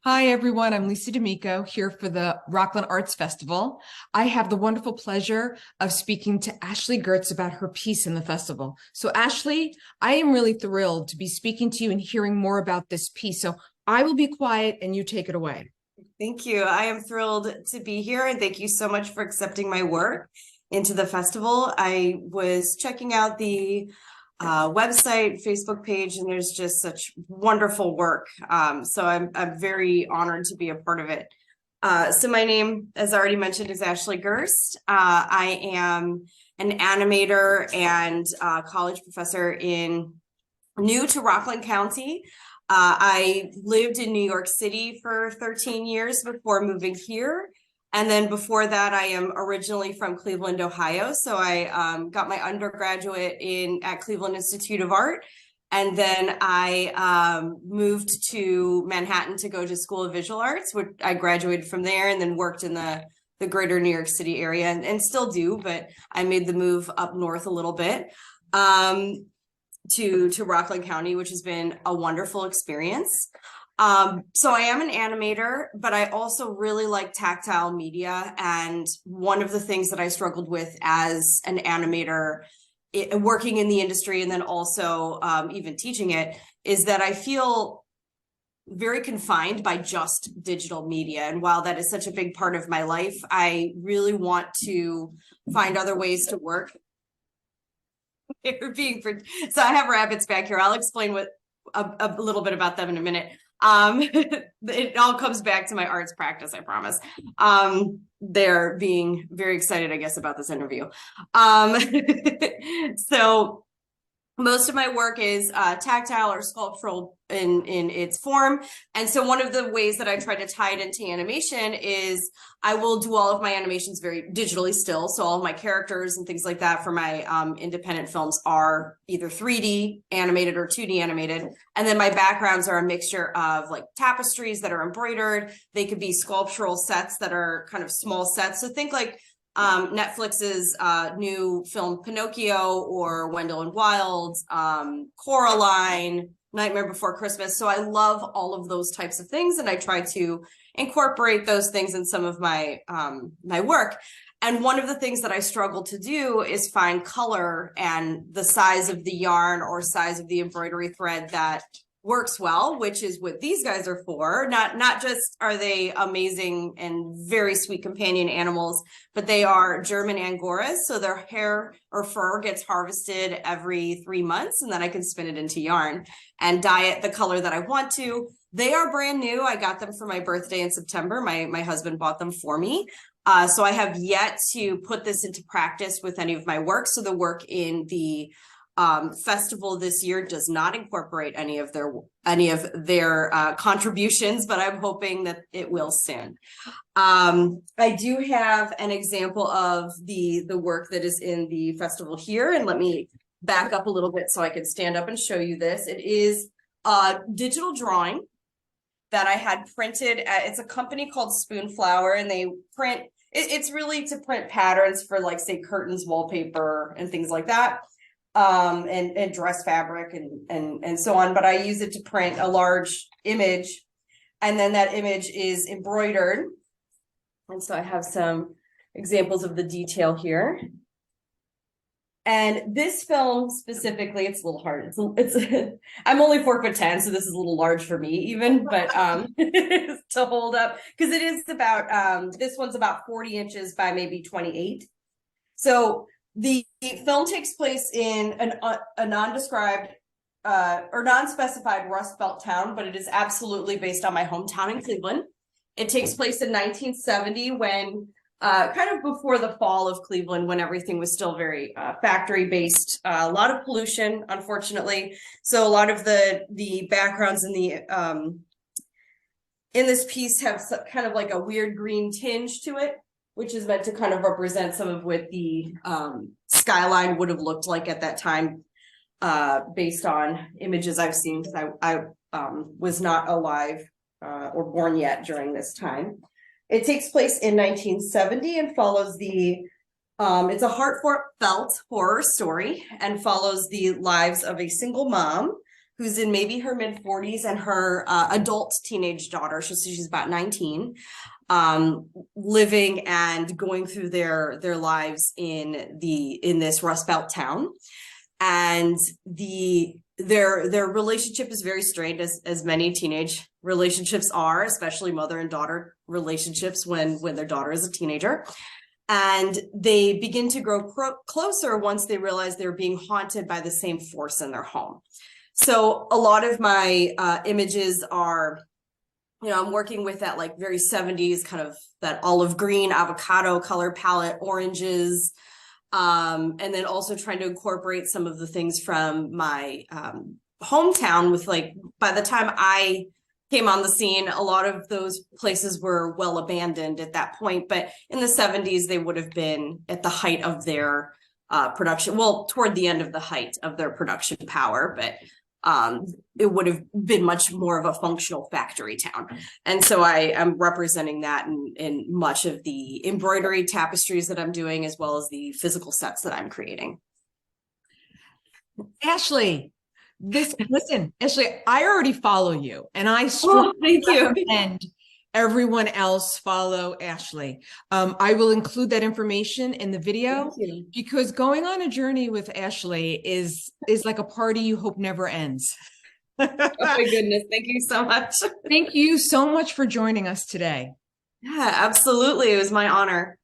Hi, everyone. I'm Lisa D'Amico here for the Rockland Arts Festival. I have the wonderful pleasure of speaking to Ashley Gerst about her piece in the festival. So, Ashley, I am really thrilled to be speaking to you and hearing more about this piece. So, I will be quiet and you take it away. Thank you. I am thrilled to be here, and thank you so much for accepting my work into the festival. I was checking out the website, Facebook page, and there's just such wonderful work. So I'm very honored to be a part of it. So my name, as I already mentioned, is Ashley Gerst. I am an animator and college professor new to Rockland County. I lived in New York City for 13 years before moving here. And then before that, I am originally from Cleveland, Ohio. So I got my undergraduate at Cleveland Institute of Art. And then I moved to Manhattan to go to School of Visual Arts, which I graduated from there and then worked in the greater New York City area and still do, but I made the move up north a little bit. To Rockland County, which has been a wonderful experience. So I am an animator, but I also really like tactile media. And one of the things that I struggled with as an animator, working in the industry and then also even teaching it, is that I feel very confined by just digital media. And while that is such a big part of my life, I really want to find other ways to work. So I have rabbits back here. I'll explain a little bit about them in a minute. It all comes back to my arts practice, I promise. They're being very excited, I guess, about this interview. So most of my work is tactile or sculptural in its form. And so one of the ways that I try to tie it into animation is I will do all of my animations very digitally still. So all of my characters and things like that for my independent films are either 3D animated or 2D animated. And then my backgrounds are a mixture of like tapestries that are embroidered. They could be sculptural sets that are kind of small sets. So think like Netflix's new film Pinocchio or Wendell and Wild, Coraline, Nightmare Before Christmas. So I love all of those types of things, and I try to incorporate those things in some of my my work. And one of the things that I struggle to do is find color and the size of the yarn or size of the embroidery thread that works well, which is what these guys are for. Not just are they amazing and very sweet companion animals, but they are German Angoras. So their hair or fur gets harvested every 3 months, and then I can spin it into yarn and dye it the color that I want to. They are brand new. I got them for my birthday in September. My husband bought them for me. So I have yet to put this into practice with any of my work. So the work in the festival this year does not incorporate any of their contributions, but I'm hoping that it will soon. I do have an example of the work that is in the festival here, and let me back up a little bit so I can stand up and show you this. It is a digital drawing that I had printed it's a company called Spoonflower, and they print it's really to print patterns for, like, say, curtains, wallpaper, and things like that. And dress fabric and so on, but I use it to print a large image, and then that image is embroidered. And so I have some examples of the detail here. And this film specifically, it's a little hard. It's I'm only 4'10", so this is a little large for me even, but to hold up, because it is about this one's about 40 inches by maybe 28. So the film takes place in a nondescribed or non-specified Rust Belt town, but it is absolutely based on my hometown in Cleveland. It takes place in 1970 when, kind of before the fall of Cleveland, when everything was still very factory-based, a lot of pollution, unfortunately. So a lot of the backgrounds in this piece have kind of like a weird green tinge to it, which is meant to kind of represent some of what the skyline would have looked like at that time, based on images I've seen, because I was not alive or born yet during this time. It takes place in 1970 and follows it's a heartfelt horror story and follows the lives of a single mom who's in maybe her mid 40s, and her adult teenage daughter. She's about 19, living and going through their lives in this Rust Belt town. And their relationship is very strained, as many teenage relationships are, especially mother and daughter relationships when their daughter is a teenager. And they begin to grow closer once they realize they're being haunted by the same force in their home. So a lot of my images are, I'm working with that like very 70s kind of that olive green avocado color palette, oranges, and then also trying to incorporate some of the things from my hometown with, like, by the time I came on the scene, a lot of those places were well abandoned at that point. But in the 70s, they would have been at the height of their production. Well, toward the end of the height of their production power, but it would have been much more of a functional factory town. And so I am representing that in much of the embroidery tapestries that I'm doing, as well as the physical sets that I'm creating. Ashley, listen, Ashley, I already follow you, and I strongly recommend everyone else follow Ashley. I will include that information in the video, because going on a journey with Ashley is like a party you hope never ends. Oh my goodness. Thank you so much. Thank you so much for joining us today. Yeah, absolutely. It was my honor.